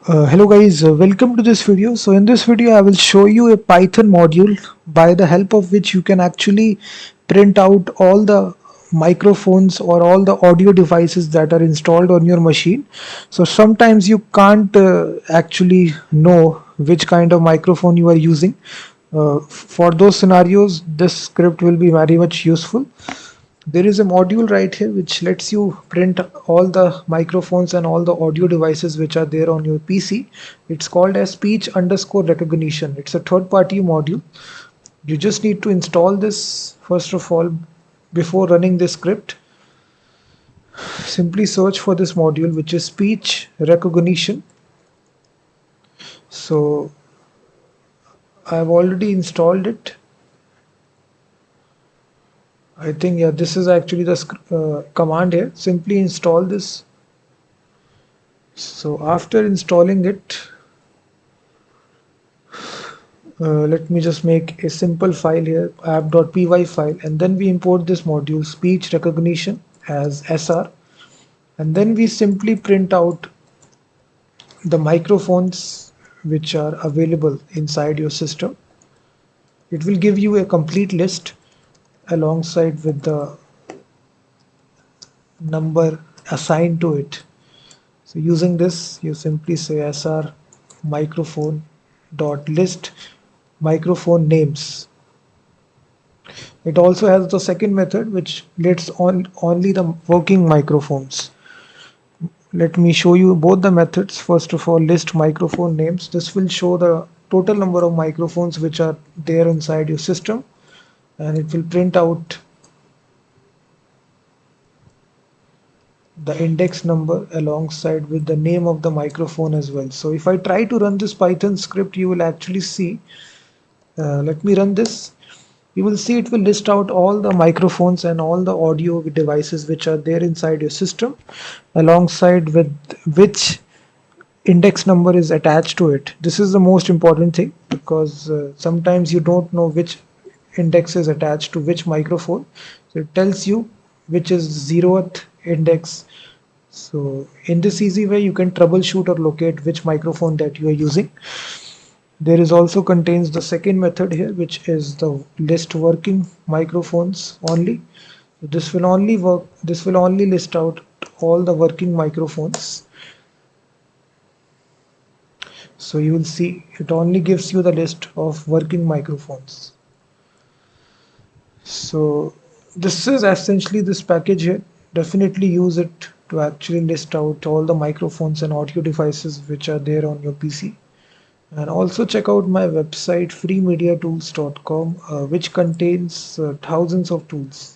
Hello guys, welcome to this video. So in this video I will show you a Python module by the help of which you can actually print out all the microphones or all the audio devices that are installed on your machine. So sometimes you can't actually know which kind of microphone you are using. For those scenarios, this script will be very much useful. There is a module right here which lets you print all the microphones and all the audio devices which are there on your PC. It's called as speech underscore recognition. It's a third party module. You just need to install this first of all before running this script. Simply search for this module, which is speech recognition. So I've already installed it. I think, yeah, this is actually the command here. Simply install this. So after installing it, let me just make a simple file here, app.py file, and then we import this module speech recognition as SR, and then we simply print out the microphones which are available inside your system. It will give you a complete list alongside with the number assigned to it. So using this, you simply say SR microphone dot list microphone names. It also has the second method which lists on only the working microphones. Let me show you both the methods. First of all, list microphone names. This will show the total number of microphones which are there inside your system, and it will print out the index number alongside with the name of the microphone as well. So if I try to run this Python script, you will actually see, let me run this. You will see it will list out all the microphones and all the audio devices which are there inside your system, alongside with which index number is attached to it. This is the most important thing, because sometimes you don't know which index is attached to which microphone. So it tells you which is 0th index. So in this easy way you can troubleshoot or locate which microphone that you are using. There is also contains the second method here, which is the list working microphones only. This will only work, this will only list out all the working microphones. So you will see it only gives you the list of working microphones. So this is essentially this package here. Definitely use it to actually list out all the microphones and audio devices which are there on your PC. And also check out my website freemediatools.com, which contains thousands of tools.